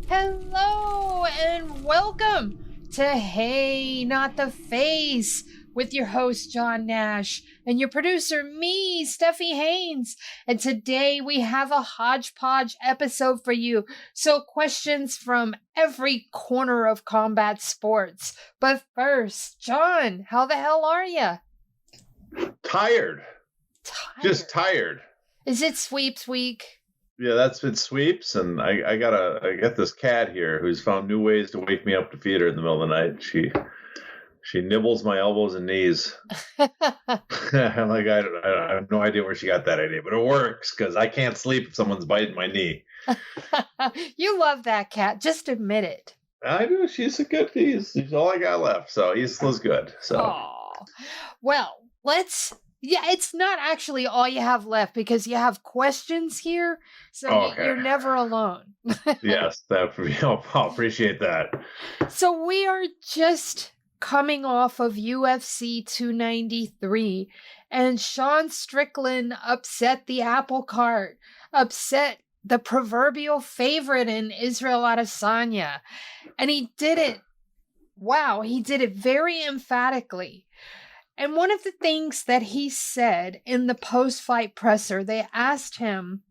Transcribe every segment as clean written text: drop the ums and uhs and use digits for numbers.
Hello and welcome to Hey Not the Face with your host John Nash and your producer me, Stephie Haynes. And today we have a hodgepodge episode for you. So questions from every corner of combat sports. But first, John, how the hell are you? Tired. Just tired. Is it sweeps week? Yeah, that's been sweeps, and I got this cat here who's found new ways to wake me up to feed her in the middle of the night. She nibbles my elbows and knees. I'm like, I have no idea where she got that idea, but it works because I can't sleep if someone's biting my knee. You love that cat. Just admit it. I do. She's a good. He's all I got left, so he's good. So, well, it's not actually all you have left because you have questions here, so you're never alone. Yes, I'll appreciate that. So we are just coming off of UFC 293, and Sean Strickland upset the apple cart, upset the proverbial favorite in Israel Adesanya, and he did it. Wow, he did it very emphatically. And one of the things that he said in the post-fight presser, they asked him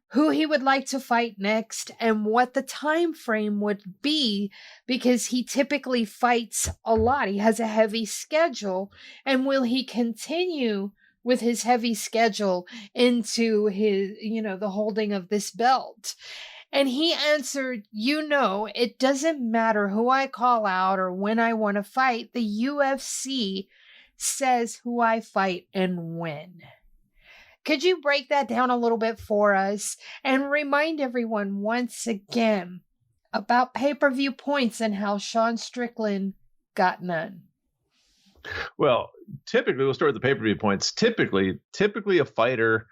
who he would like to fight next and what the time frame would be, because he typically fights a lot. He has a heavy schedule, and will he continue with his heavy schedule into his, the holding of this belt? And he answered, it doesn't matter who I call out or when I want to fight. The UFC says who I fight and when. Could you break that down a little bit for us and remind everyone once again about pay-per-view points and how Sean Strickland got none? Well, typically, we'll start with the pay-per-view points. Typically a fighter,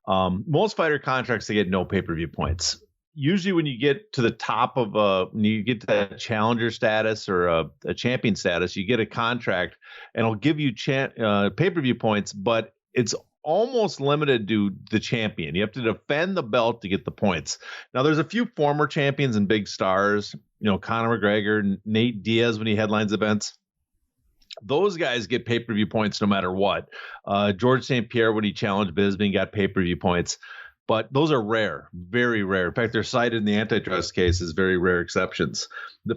most fighter contracts, they get no pay-per-view points. Usually when you get to the top of when you get to that challenger status or a champion status, you get a contract and it'll give you pay-per-view points, but it's almost limited to the champion. You have to defend the belt to get the points. Now, there's a few former champions and big stars, Conor McGregor, Nate Diaz when he headlines events. Those guys get pay-per-view points no matter what. George St. Pierre, when he challenged Bisping, got pay-per-view points. But those are rare, very rare. In fact, they're cited in the antitrust case as very rare exceptions.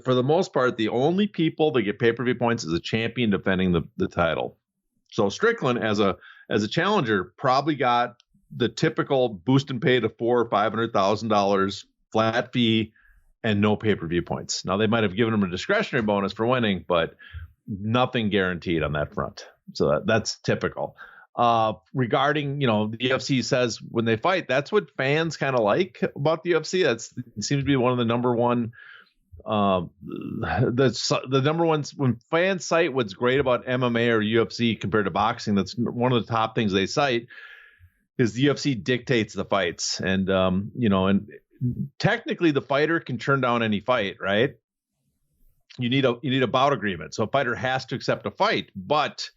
For the most part, the only people that get pay-per-view points is a champion defending the title. So Strickland, as a challenger, probably got the typical boost and pay to $400,000 or $500,000 flat fee and no pay-per-view points. Now, they might have given him a discretionary bonus for winning, but nothing guaranteed on that front. So that's typical. Regarding, the UFC says when they fight, that's what fans kind of like about the UFC. It seems to be one of the number one, the number one, when fans cite what's great about MMA or UFC compared to boxing, that's one of the top things they cite is the UFC dictates the fights. And, and technically the fighter can turn down any fight, right? You need a bout agreement. So a fighter has to accept a fight, but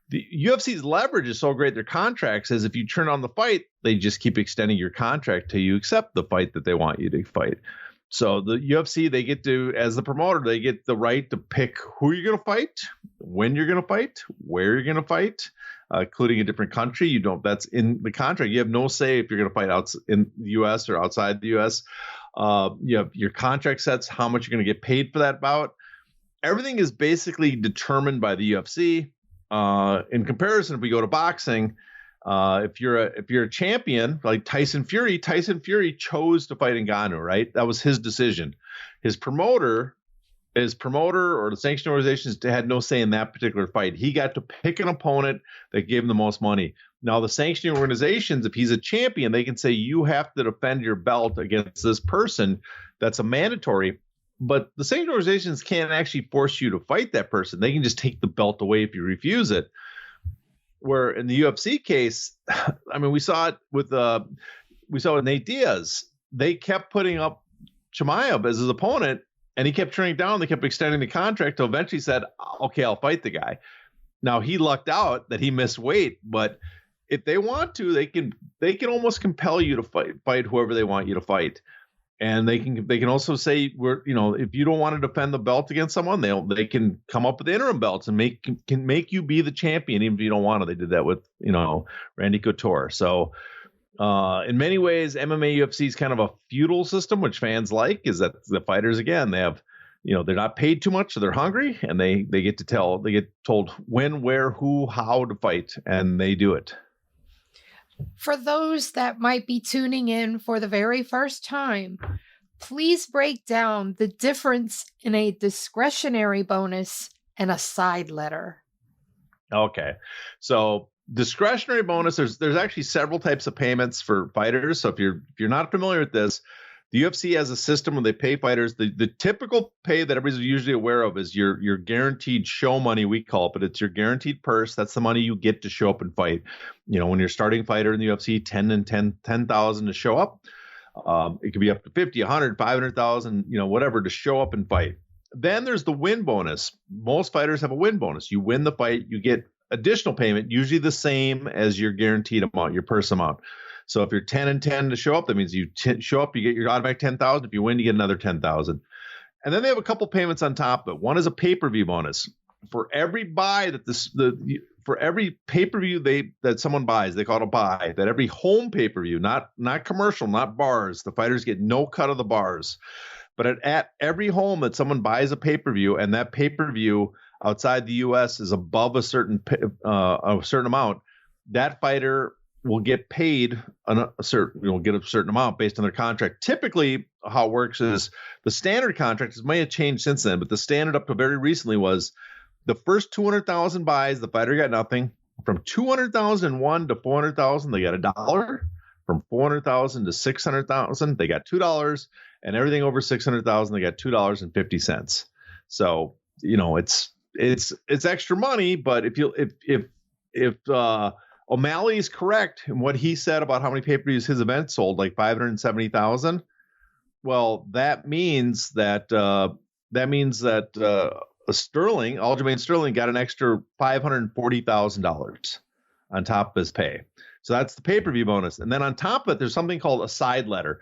the UFC's leverage is so great, their contract says if you turn on the fight, they just keep extending your contract till you accept the fight that they want you to fight. So the UFC, they get to, as the promoter, they get the right to pick who you're going to fight, when you're going to fight, where you're going to fight, including a different country. That's in the contract. You have no say if you're going to fight out in the U.S. or outside the U.S. You have your contract sets how much you're going to get paid for that bout. Everything is basically determined by the UFC. In comparison, if we go to boxing, if you're a champion like Tyson Fury chose to fight Ngannou, right? That was his decision. His promoter or the sanctioning organizations had no say in that particular fight. He got to pick an opponent that gave him the most money. Now, the sanctioning organizations, if he's a champion, they can say you have to defend your belt against this person. That's a mandatory. But the sanctioning organizations can't actually force you to fight that person. They can just take the belt away if you refuse it. Where in the UFC case, I mean, we saw it with Nate Diaz. They kept putting up Chimaev as his opponent, and he kept turning it down. They kept extending the contract till eventually said, "Okay, I'll fight the guy." Now he lucked out that he missed weight, but if they want to, they can almost compel you to fight whoever they want you to fight. And they can also say, if you don't want to defend the belt against someone, they can come up with interim belts and can make you be the champion even if you don't want to. They did that with Randy Couture. So in many ways, MMA UFC is kind of a feudal system, which fans like. Is that the fighters, again, they have, they're not paid too much, so they're hungry, and they get told when, where, who, how to fight, and they do it. For those that might be tuning in for the very first time, please break down the difference in a discretionary bonus and a side letter. Okay. So discretionary bonus, there's actually several types of payments for fighters. So if you're not familiar with this, the UFC has a system where they pay fighters. The typical pay that everybody's usually aware of is your guaranteed show money, we call it, but it's your guaranteed purse. That's the money you get to show up and fight. When you're starting fighter in the UFC, 10,000 to show up. It could be up to 50, 100, 500,000, whatever, to show up and fight. Then there's the win bonus. Most fighters have a win bonus. You win the fight, you get additional payment, usually the same as your guaranteed amount, your purse amount. So if you're 10 and 10 to show up, that means you show up, you get your automatic 10,000. If you win, you get another 10,000. And then they have a couple payments on top of it. One is a pay-per-view bonus. For every buy for every pay-per-view that someone buys, they call it a buy. That every home pay-per-view, not commercial, not bars. The fighters get no cut of the bars. But at every home that someone buys a pay-per-view, and that pay-per-view outside the U.S. is above a certain amount, that fighter will get paid a certain amount based on their contract. Typically, how it works is the standard contract, it may have changed since then, but the standard up to very recently was the first 200,000 buys, the fighter got nothing. From 200,001 to 400,000, they got $1. From 400,000 to 600,000, they got $2, and everything over 600,000, they got $2.50. So it's extra money, but if O'Malley is correct in what he said about how many pay-per-views his event sold, like 570,000. Well, that means that Aljamain Sterling got an extra $540,000 on top of his pay. So that's the pay-per-view bonus. And then on top of it, there's something called a side letter.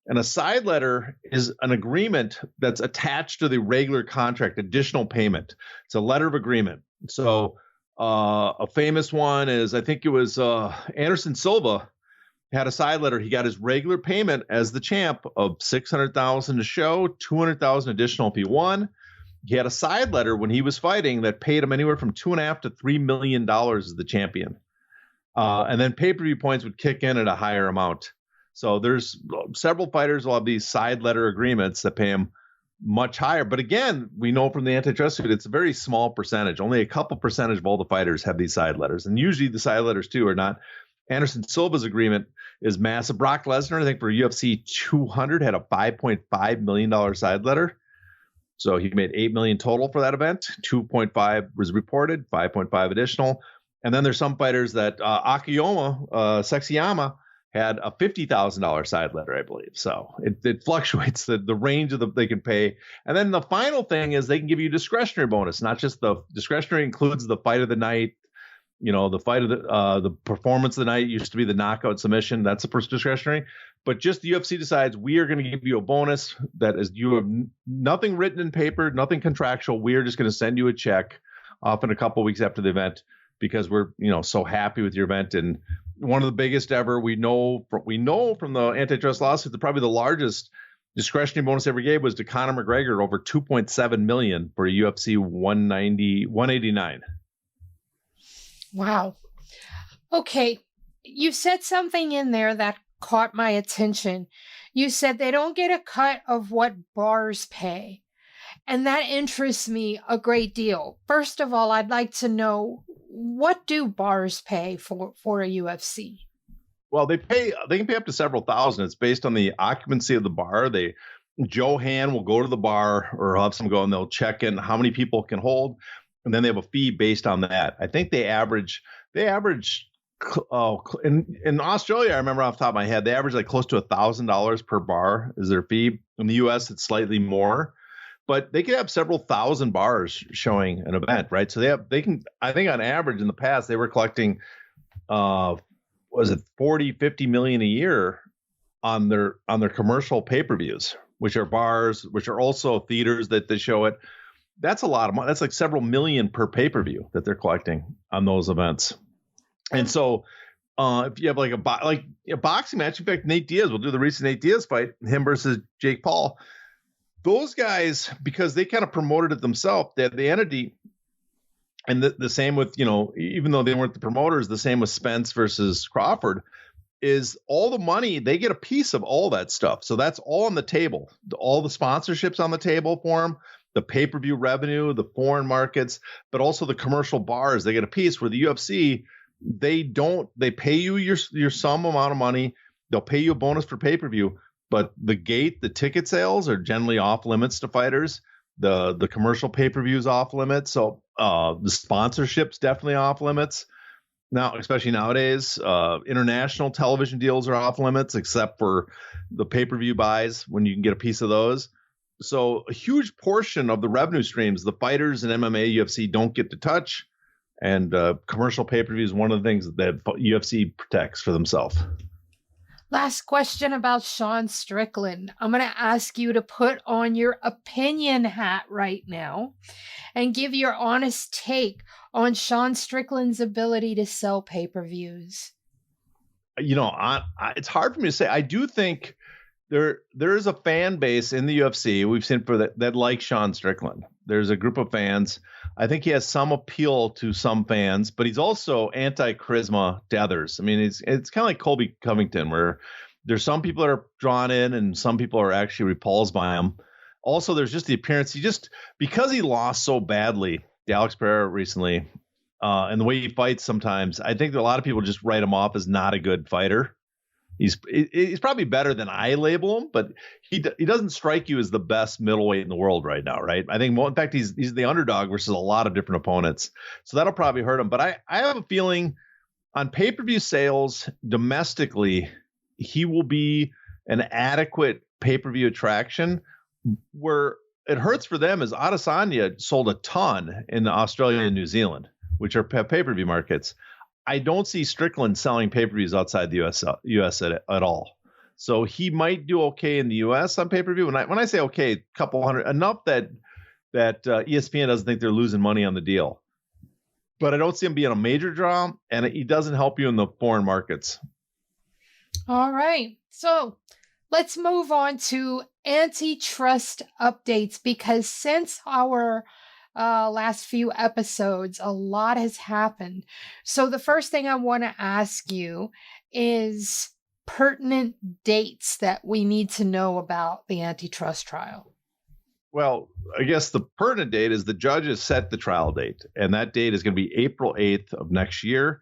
And a side letter is an agreement that's attached to the regular contract, additional payment. It's a letter of agreement. So a famous one is, I think it was Anderson Silva had a side letter. He got his regular payment as the champ of $600,000 to show, $200,000 additional if he won. He had a side letter when he was fighting that paid him anywhere from $2.5 to $3 million as the champion. And then pay-per-view points would kick in at a higher amount. So there's several fighters will have these side letter agreements that pay him much higher. But again, we know from the antitrust suit, it's a very small percentage. Only a couple percentage of all the fighters have these side letters. And usually the side letters too are not. Anderson Silva's agreement is massive. Brock Lesnar, I think for UFC 200, had a $5.5 million side letter. So he made $8 million total for that event. 2.5 was reported, 5.5 additional. And then there's some fighters that Sexyama had a $50,000 side letter, I believe. So it fluctuates the range of they can pay. And then the final thing is they can give you discretionary bonus, not just the discretionary includes the fight of the night, the fight of the performance of the night used to be the knockout submission. That's the first discretionary. But just the UFC decides we are going to give you a bonus that is you have nothing written in paper, nothing contractual. We are just going to send you a check often a couple of weeks after the event because we're so happy with your event. And one of the biggest ever, we know from the antitrust lawsuit that probably the largest discretionary bonus ever gave was to Conor McGregor, over $2.7 million for a UFC 189. Wow. Okay. You said something in there that caught my attention. You said they don't get a cut of what bars pay. And that interests me a great deal. First of all, I'd like to know, what do bars pay for a UFC? Well, they can pay up to several thousand. It's based on the occupancy of the bar. Joe Han will go to the bar or have some go and they'll check in how many people can hold. And then they have a fee based on that. I think they average in Australia, I remember off the top of my head, they average like close to $1,000 per bar is their fee. In the US, it's slightly more. But they could have several thousand bars showing an event, right? So they can, I think on average in the past, they were collecting, 40, 50 million a year on their commercial pay-per-views, which are bars, which are also theaters that they show it. That's a lot of money. That's like several million per pay-per-view that they're collecting on those events. And so if you have like a boxing match, in fact, Nate Diaz will do the recent Nate Diaz fight, him versus Jake Paul. Those guys, because they kind of promoted it themselves, they had the entity. And the same with, even though they weren't the promoters, the same with Spence versus Crawford, is all the money, they get a piece of all that stuff. So that's all on the table. All the sponsorships on the table for them, the pay-per-view revenue, the foreign markets, but also the commercial bars. They get a piece where the UFC, they pay you your some amount of money. They'll pay you a bonus for pay-per-view, but the ticket sales are generally off limits to fighters. The commercial pay-per-view is off limits. So the sponsorship's definitely off limits. Now, especially nowadays, international television deals are off limits, except for the pay-per-view buys when you can get a piece of those. So a huge portion of the revenue streams, the fighters and MMA, UFC don't get to touch. And commercial pay-per-view is one of the things that UFC protects for themselves. Last question about Sean Strickland. I'm going to ask you to put on your opinion hat right now and give your honest take on Sean Strickland's ability to sell pay-per-views. It's hard for me to say. I do think there is a fan base in the UFC we've seen for that like Sean Strickland. There's a group of fans. I think he has some appeal to some fans, but he's also anti-charisma to others. I mean, it's kind of like Colby Covington, where there's some people that are drawn in and some people are actually repulsed by him. Also, there's just the appearance. Because he lost so badly to Alex Pereira recently, and the way he fights sometimes, I think that a lot of people just write him off as not a good fighter. He's probably better than I label him, but he doesn't strike you as the best middleweight in the world right now, right? I think, in fact, he's the underdog versus a lot of different opponents. So that'll probably hurt him. But I have a feeling on pay-per-view sales domestically, he will be an adequate pay-per-view attraction. Where it hurts for them is Adesanya sold a ton in Australia and New Zealand, which are pay-per-view markets. I don't see Strickland selling pay-per-views outside the US at all. So he might do okay in the US on pay-per-view. When I say okay, a couple hundred, enough that ESPN doesn't think they're losing money on the deal. But I don't see him being a major draw, and he doesn't help you in the foreign markets. All right. So let's move on to antitrust updates, because since our last few episodes, a lot has happened. So the first thing I want to ask you is pertinent dates that we need to know about the antitrust trial. Well, I guess the pertinent date is the judges set the trial date, and that date is going to be April 8th of next year.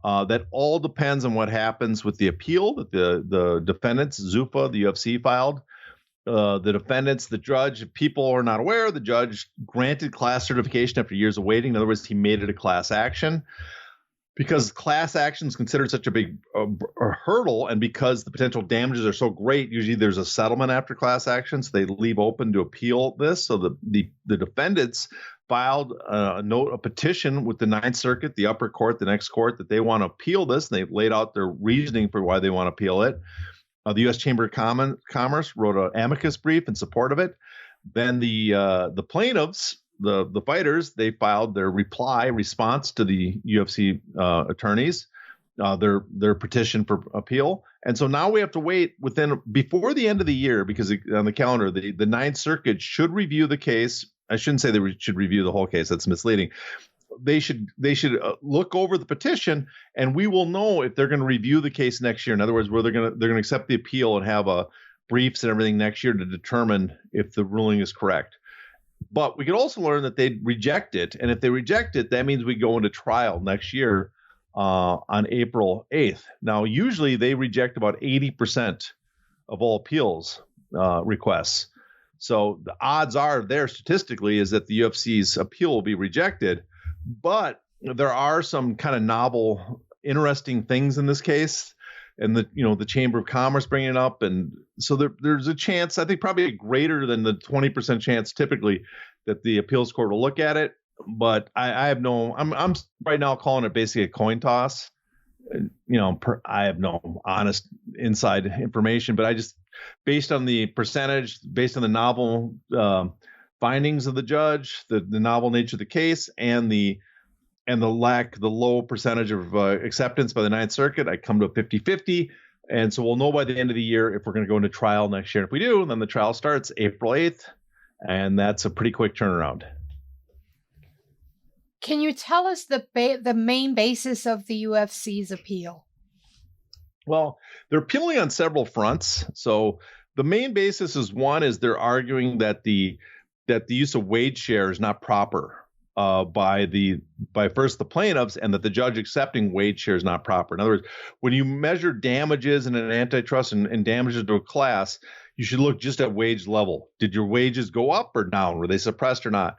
That all depends on what happens with the appeal that the defendants, Zuffa, the UFC, filed. The defendants, the judge, if people are not aware, the judge granted class certification after years of waiting. In other words, he made it a class action. Because class action is considered such a big hurdle, and because the potential damages are so great, usually there's a settlement after class action, so they leave open to appeal this. So the defendants filed a petition with the Ninth Circuit, the upper court, the next court, that they want to appeal this, and they laid out their reasoning for why they want to appeal it. The U.S. Chamber of Commerce wrote an amicus brief in support of it. Then the plaintiffs, the fighters, they filed their response to the UFC attorneys, their petition for appeal. And so now we have to wait before the end of the year, because on the calendar, the Ninth Circuit should review the case. I shouldn't say they should review the whole case. That's misleading. They should look over the petition, and we will know if they're going to review the case next year. In other words, where they're going to accept the appeal and have briefs and everything next year to determine if the ruling is correct. But we could also learn that they'd reject it, and if they reject it, that means we go into trial next year on April 8th. Now, usually they reject about 80% of all appeals requests. So the odds are there statistically is that the UFC's appeal will be rejected. But there are some kind of novel, interesting things in this case, and the Chamber of Commerce bringing it up, and so there's a chance, I think probably greater than the 20% chance typically, that the appeals court will look at it. But I'm right now calling it basically a coin toss, I have no honest inside information, but I just, based on the percentage, based on the novel findings of the judge, the novel nature of the case, and the low percentage of acceptance by the Ninth Circuit, I come to a 50-50. And so we'll know by the end of the year if we're going to go into trial next year. If we do, then the trial starts April 8th, and that's a pretty quick turnaround. Can you tell us the main basis of the UFC's appeal? Well, they're appealing on several fronts. So the main basis is, one, is they're arguing that the use of wage share is not proper by first the plaintiffs, and that the judge accepting wage share is not proper. In other words, when you measure damages in an antitrust and damages to a class, you should look just at wage level. Did your wages go up or down? Were they suppressed or not?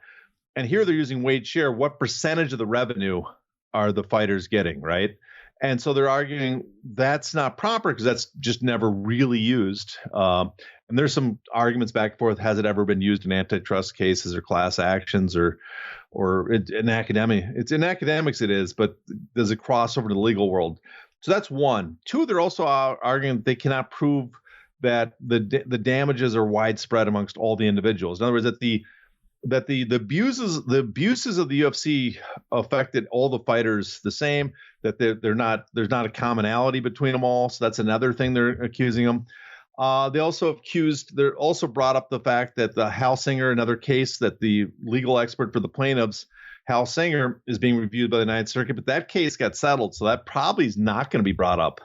And here they're using wage share. What percentage of the revenue are the fighters getting, right? And so they're arguing that's not proper because that's just never really used. And there's some arguments back and forth. Has it ever been used in antitrust cases or class actions or in academic? It's in academics it is, but does it cross over to the legal world? So that's one. Two, they're also arguing that they cannot prove that the damages are widespread amongst all the individuals. In other words, that the abuses of the UFC affected all the fighters the same, that there's not a commonality between them all. So that's another thing they're accusing them. They also brought up the fact that the Hal Singer, another case that the legal expert for the plaintiffs, Hal Singer, is being reviewed by the Ninth Circuit, but that case got settled. So that probably is not going to be brought up,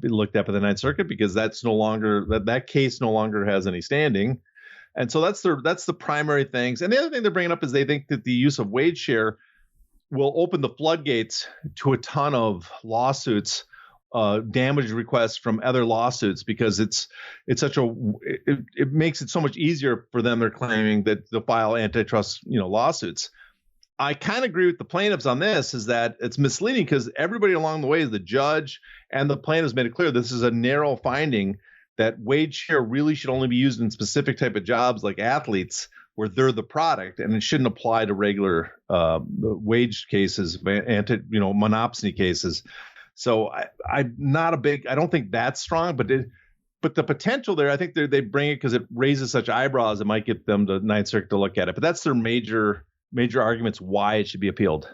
be looked at by the Ninth Circuit, because that's no longer, that case no longer has any standing. And so that's the primary things. And the other thing they're bringing up is they think that the use of wage share will open the floodgates to a ton of lawsuits, damage requests from other lawsuits, because it makes it so much easier for them. They're claiming that they'll file antitrust, lawsuits. I kind of agree with the plaintiffs on this, is that it's misleading because everybody along the way, the judge and the plaintiffs, made it clear this is a narrow finding, that wage share really should only be used in specific type of jobs like athletes where they're the product, and it shouldn't apply to regular wage cases, monopsony cases. So I don't think that's strong, but the potential there, I think they bring it because it raises such eyebrows, it might get them to Ninth Circuit to look at it. But that's their major arguments why it should be appealed.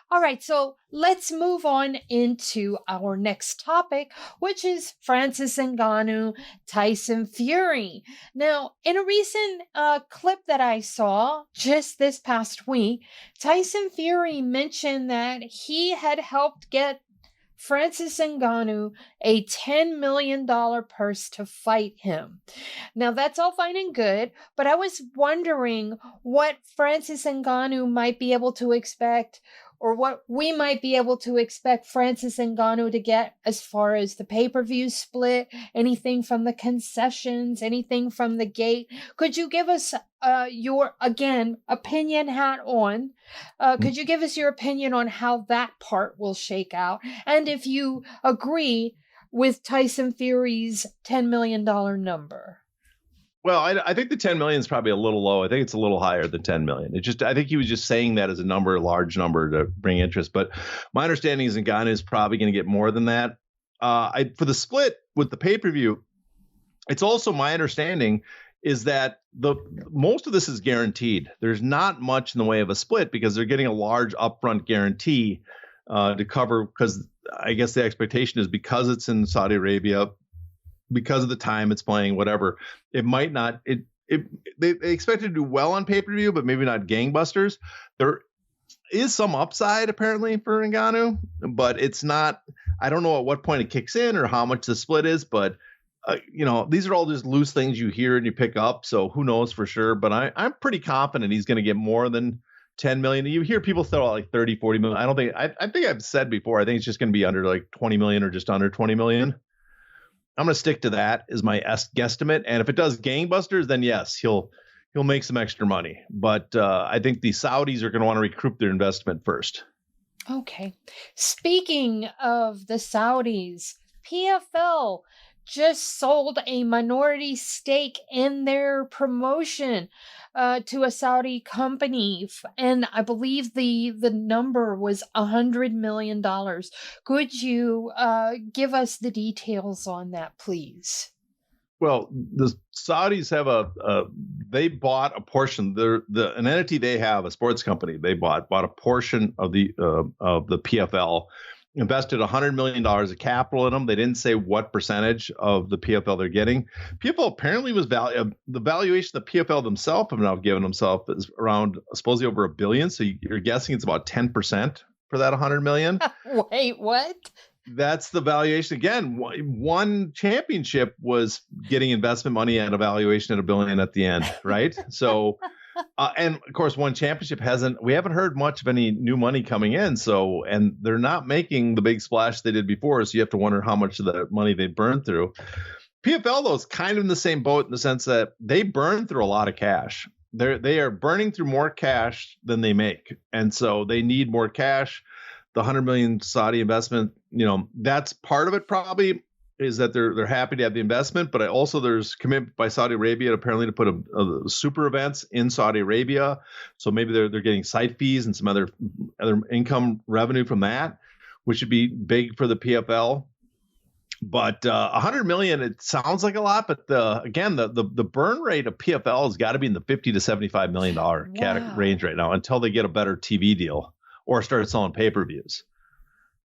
All right, so let's move on into our next topic, which is Francis Ngannou, Tyson Fury. Now, in a recent clip that I saw just this past week, Tyson Fury mentioned that he had helped get Francis Ngannou a $10 million purse to fight him. Now, that's all fine and good, but I was wondering what Francis Ngannou might be able to expect, or what we might be able to expect Francis Ngannou to get as far as the pay-per-view split, anything from the concessions, anything from the gate. Could you give us your, again, opinion hat on? Could you give us your opinion on how that part will shake out? And if you agree with Tyson Fury's $10 million number? Well, I think the 10 million is probably a little low. I think it's a little higher than 10 million. I think he was just saying that as a large number to bring interest. But my understanding is Ngannou is probably going to get more than that. For the split with the pay-per-view, it's also my understanding is that most of this is guaranteed. There's not much in the way of a split because they're getting a large upfront guarantee to cover, because I guess the expectation is because it's in Saudi Arabia, because of the time it's playing, whatever, it might not, they expect it to do well on pay-per-view, but maybe not gangbusters. There is some upside apparently for Ngannou, but it's not, I don't know at what point it kicks in or how much the split is, but these are all just loose things you hear and you pick up. So who knows for sure, but I'm pretty confident he's going to get more than 10 million. You hear people throw out like 30, 40 million. I think I've said before, I think it's just going to be under like 20 million or just under 20 million. I'm going to stick to that as my guesstimate. And if it does gangbusters, then yes, he'll make some extra money. But I think the Saudis are going to want to recoup their investment first. Okay. Speaking of the Saudis, PFL just sold a minority stake in their promotion to a Saudi company, and I believe the number was $100 million. Could you give us the details on that, please? Well, the Saudis have they bought a portion. An entity they have, a sports company, they bought a portion of the PFL, invested $100 million of capital in them. They didn't say what percentage of the PFL they're getting. PFL apparently was the valuation the PFL themselves have now given themselves is around supposedly over $1 billion. So you're guessing it's about 10% for that $100 million. Wait, what? That's the valuation. Again, one championship was getting investment money at a valuation at $1 billion at the end, right? So, and of course, one championship we haven't heard much of any new money coming in. So, and they're not making the big splash they did before. So you have to wonder how much of the money they burned through. PFL, though, is kind of in the same boat in the sense that they burn through a lot of cash. They are burning through more cash than they make. And so they need more cash. The $100 million Saudi investment, that's part of it probably is that they're happy to have the investment, but also there's commitment by Saudi Arabia apparently to put a super events in Saudi Arabia. So maybe they're getting site fees and some other income revenue from that, which would be big for the PFL. But 100 million, it sounds like a lot, but the burn rate of PFL has got to be in the $50 to $75 million range right now until they get a better TV deal or start selling pay-per-views.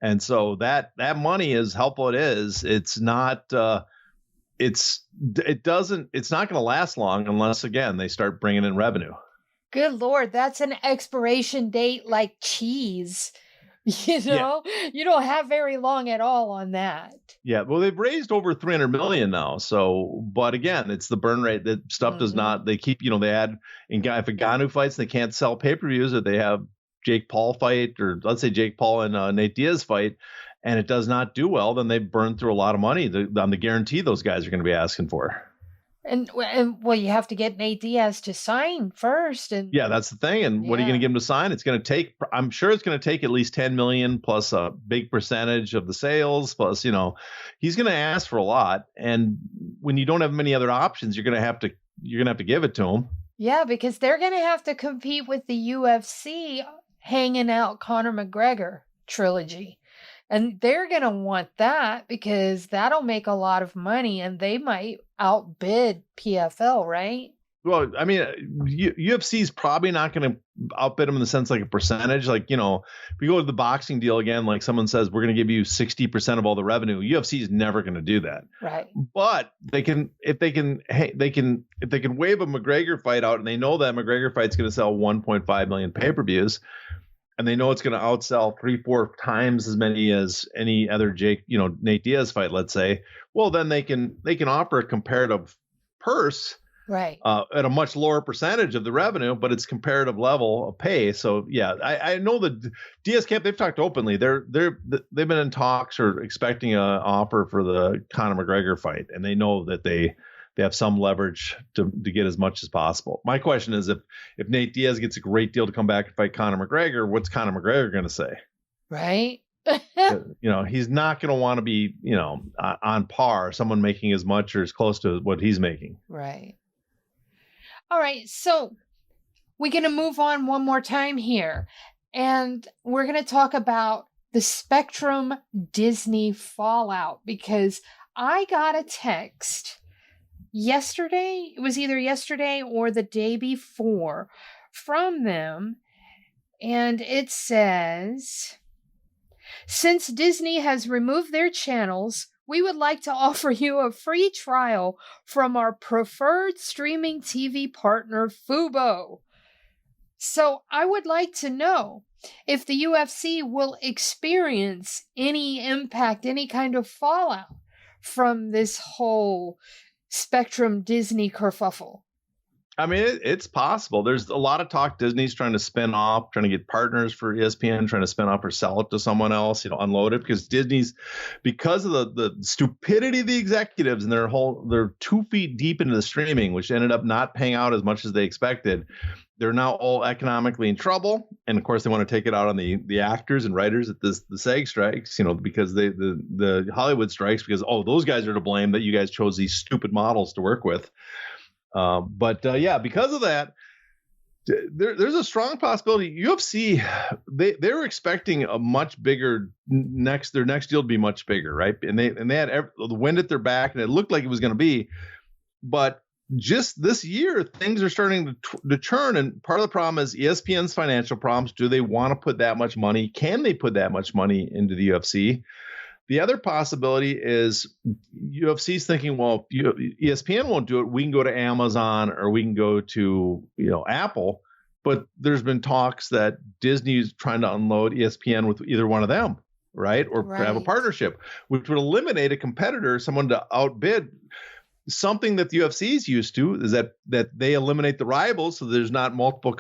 And so that money, as helpful it is, it's not going to last long unless, again, they start bringing in revenue. Good Lord, that's an expiration date like cheese. You don't have very long at all on that. Yeah, well, they've raised over 300 million now. So, but again, it's the burn rate that stuff does not. They keep, they add. If Ngannou fights, they can't sell pay-per-views, or they have Jake Paul fight, or let's say Jake Paul and Nate Diaz fight, and it does not do well, then they burn through a lot of money on the guarantee those guys are going to be asking for. And well, you have to get Nate Diaz to sign first. And yeah, that's the thing. And what are you going to give him to sign? It's going to take, I'm sure it's going to take at least 10 million plus a big percentage of the sales. Plus, he's going to ask for a lot. And when you don't have many other options, you're going to have to give it to him. Yeah, because they're going to have to compete with the UFC hanging out Conor McGregor trilogy. And they're going to want that because that'll make a lot of money and they might outbid PFL, right? Well, I mean, UFC is probably not going to outbid them in the sense like a percentage. Like, if you go to the boxing deal again, like someone says, we're going to give you 60% of all the revenue. UFC is never going to do that. Right. But if they can wave a McGregor fight out and they know that McGregor fight's going to sell 1.5 million pay-per-views, and they know it's going to outsell 3-4 times as many as any other Nate Diaz fight, let's say. Well, then they can offer a comparative purse, right, at a much lower percentage of the revenue, but it's comparative level of pay. So yeah, I know the Diaz camp, they've talked openly. They've been in talks or expecting an offer for the Conor McGregor fight, and they know that they have some leverage to get as much as possible. My question is, if Nate Diaz gets a great deal to come back and fight Conor McGregor, what's Conor McGregor going to say? Right. He's not going to want to be, on par, someone making as much or as close to what he's making. Right. All right. So we're going to move on one more time here, and we're going to talk about the Spectrum Disney fallout, because I got a text yesterday. It was either yesterday or the day before from them. And it says, since Disney has removed their channels, we would like to offer you a free trial from our preferred streaming TV partner, Fubo. So I would like to know if the UFC will experience any impact, any kind of fallout from this whole Spectrum Disney kerfuffle. I mean, it's possible. There's a lot of talk. Disney's trying to spin off, trying to get partners for ESPN, trying to spin off or sell it to someone else, unload it, because because of the stupidity of the executives and they're 2 feet deep into the streaming, which ended up not paying out as much as they expected. They're now all economically in trouble. And of course, they want to take it out on the actors and writers at the SAG strikes, because the Hollywood strikes, because, those guys are to blame that you guys chose these stupid models to work with. Because of that, there's a strong possibility UFC, they're expecting a much bigger their next deal to be much bigger, right? And they had the wind at their back, and it looked like it was going to be, but just this year things are starting to churn. And part of the problem is ESPN's financial problems. Do they want to put that much money? Can they put that much money into the UFC? The other possibility is UFC's thinking, well, if ESPN won't do it, we can go to Amazon or we can go to, Apple. But there's been talks that Disney's trying to unload ESPN with either one of them, right? Or have a partnership, which would eliminate a competitor, someone to outbid. Something that the UFC is used to is that they eliminate the rivals, so there's not multiple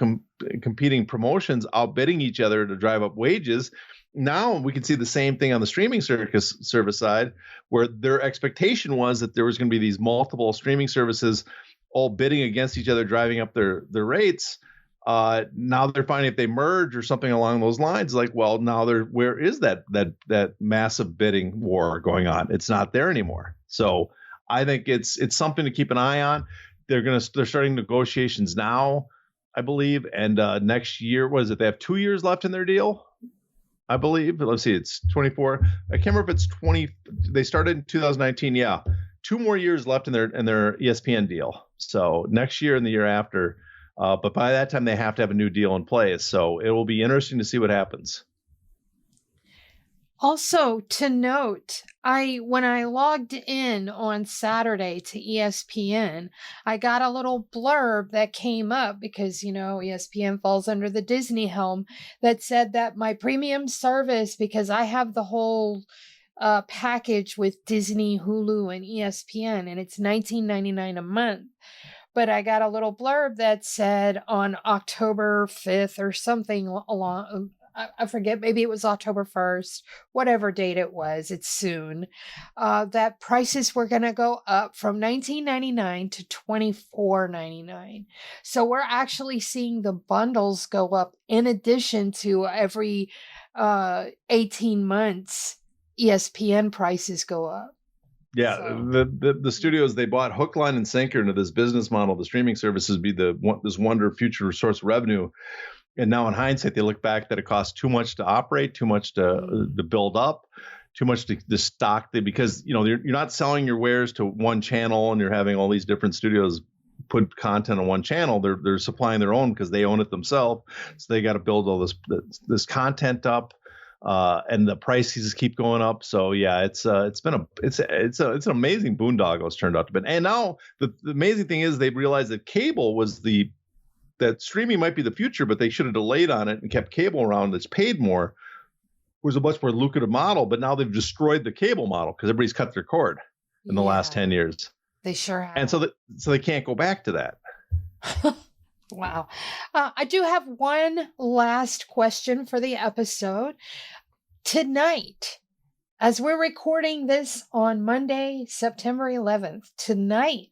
competing promotions outbidding each other to drive up wages. Now we can see the same thing on the streaming service side, where their expectation was that there was going to be these multiple streaming services all bidding against each other, driving up their rates. Now they're finding if they merge or something along those lines, like, well, now where is that massive bidding war going on? It's not there anymore. So I think it's something to keep an eye on. They're starting negotiations now, I believe, and next year, what is it? They have 2 years left in their deal, I believe. Let's see, it's 24. I can't remember if it's 20. They started in 2019. Yeah, 2 more years left in their ESPN deal. So next year and the year after. But by that time, they have to have a new deal in place. So it will be interesting to see what happens. Also, to note, when I logged in on Saturday to ESPN, I got a little blurb that came up because, ESPN falls under the Disney helm, that said that my premium service, because I have the whole package with Disney, Hulu, and ESPN, and it's $19.99 a month. But I got a little blurb that said on October 5th or something along, I forget, maybe it was October 1st, whatever date it was, it's soon, that prices were going to go up from $19.99 to $24.99. So we're actually seeing the bundles go up in addition to every 18 months, ESPN prices go up. Yeah, so the studios, they bought hook, line, and sinker into this business model. The streaming services be this wonder future source of revenue. And now in hindsight, they look back that it costs too much to operate, too much to build up, too much to stock. Because, you're not selling your wares to one channel and you're having all these different studios put content on one channel. They're supplying their own because they own it themselves. So they got to build all this content up, and the prices keep going up. So yeah, it's an amazing boondoggle it's turned out to be. And now the amazing thing is they realized that cable was that streaming might be the future, but they should have delayed on it and kept cable around that's paid more. It was a much more lucrative model, but now they've destroyed the cable model because everybody's cut their cord in the last 10 years. They sure have. And so they can't go back to that. Wow. I do have one last question for the episode. Tonight, as we're recording this on Monday, September 11th, tonight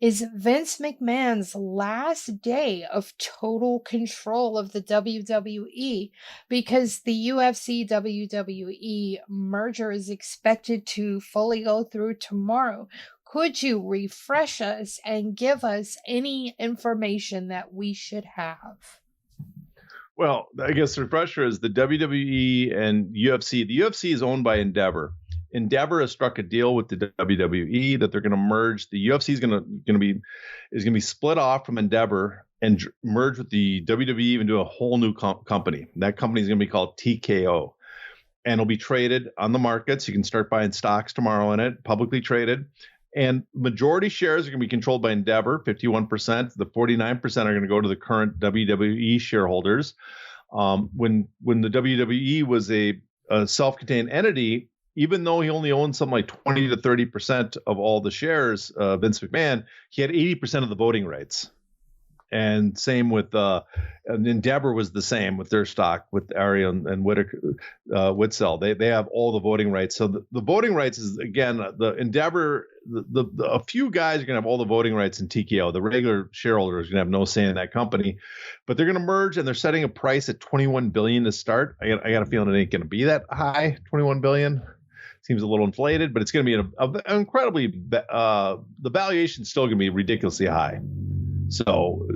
is Vince McMahon's last day of total control of the WWE, because the UFC WWE merger is expected to fully go through tomorrow. Could you refresh us and give us any information that we should have? Well, I guess the refresher is the WWE and UFC. The UFC is owned by Endeavor. Endeavor has struck a deal with the WWE that they're going to merge. The UFC is going to be split off from Endeavor and merge with the WWE into a whole new company. That company is going to be called TKO, and it'll be traded on the markets. You can start buying stocks tomorrow in it, publicly traded. And majority shares are going to be controlled by Endeavor, 51%. The 49% are going to go to the current WWE shareholders. When the WWE was a self-contained entity, even though he only owned something like 20 to 30% of all the shares, Vince McMahon, he had 80% of the voting rights. And same with and Endeavor was the same with their stock with Ari and Witzel. They have all the voting rights. So the voting rights is, again, the Endeavor, a few guys are going to have all the voting rights in TKO. The regular shareholders are going to have no say in that company, but they're going to merge, and they're setting a price at $21 billion to start. I got a feeling it ain't going to be that high. $21 billion seems a little inflated, but it's going to be an incredibly, the valuation's still going to be ridiculously high. So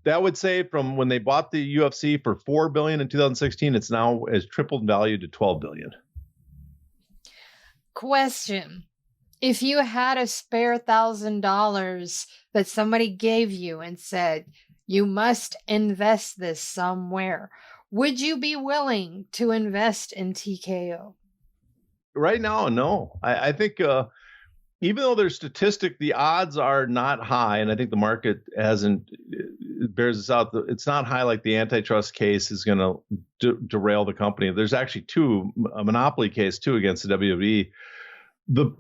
that would say from when they bought the UFC for $4 billion in 2016, it's now has tripled in value to $12 billion. Question. If you had a spare $1,000 that somebody gave you and said, you must invest this somewhere, would you be willing to invest in TKO? Right now, no. I think even though there's the odds are not high, and I think the market bears this out. It's not high like the antitrust case is going to derail the company. There's actually a monopoly case too against the WWE. The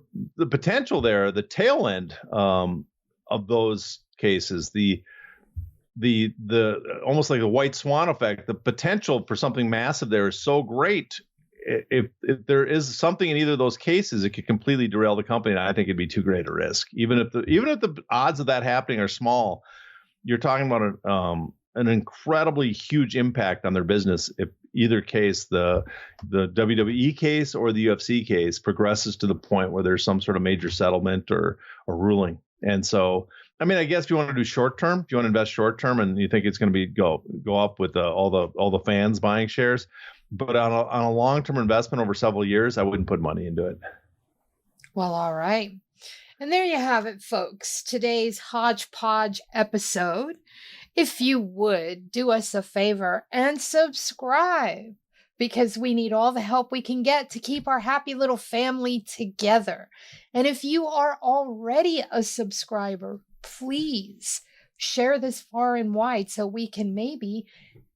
potential there, the tail end of those cases, the almost like a white swan effect. The potential for something massive there is so great. If there is something in either of those cases, it could completely derail the company. And I think it'd be too great a risk. Even if the odds of that happening are small, you're talking about an incredibly huge impact on their business. If either case, the WWE case or the UFC case progresses to the point where there's some sort of major settlement or ruling. And so, I mean, I guess if you want to do short term, if you want to invest short term and you think it's going to go up with all the fans buying shares. But on a long-term investment over several years, I wouldn't put money into it. Well, all right. And there you have it, folks. Today's hodgepodge episode. If you would, do us a favor and subscribe, because we need all the help we can get to keep our happy little family together. And if you are already a subscriber, please share this far and wide so we can maybe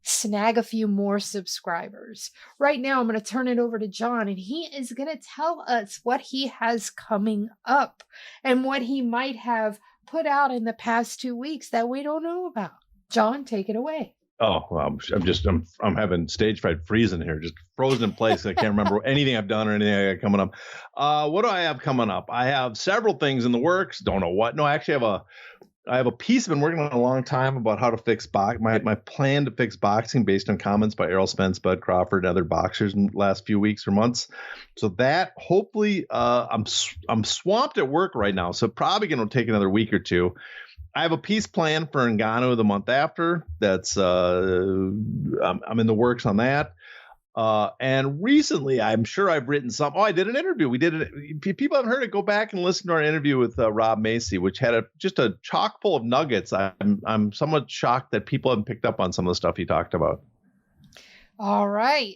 snag a few more subscribers. Right now, I'm going to turn it over to John, and he is going to tell us what he has coming up and what he might have put out in the past 2 weeks that we don't know about. John, take it away. Oh, well, I'm having stage fright, freezing here, just frozen in place. I can't remember anything I've done or anything I got coming up. What do I have coming up? I have several things in the works. Don't know what. No, actually, I have a piece I've been working on a long time about how to fix my plan to fix boxing based on comments by Errol Spence, Bud Crawford, and other boxers in the last few weeks or months. So that hopefully I'm swamped at work right now, so probably going to take another week or two. I have a piece planned for Ngannou the month after. That's I'm in the works on that. And recently, I'm sure I've written some. Oh, I did an interview. We did it. If people haven't heard it, go back and listen to our interview with Rob Macy, which had just a chock full of nuggets. I'm somewhat shocked that people haven't picked up on some of the stuff he talked about. All right.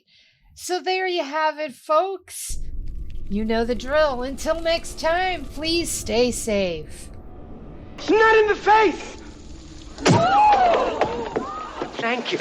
So there you have it, folks. You know the drill. Until next time, please stay safe. Not in the face! Thank you.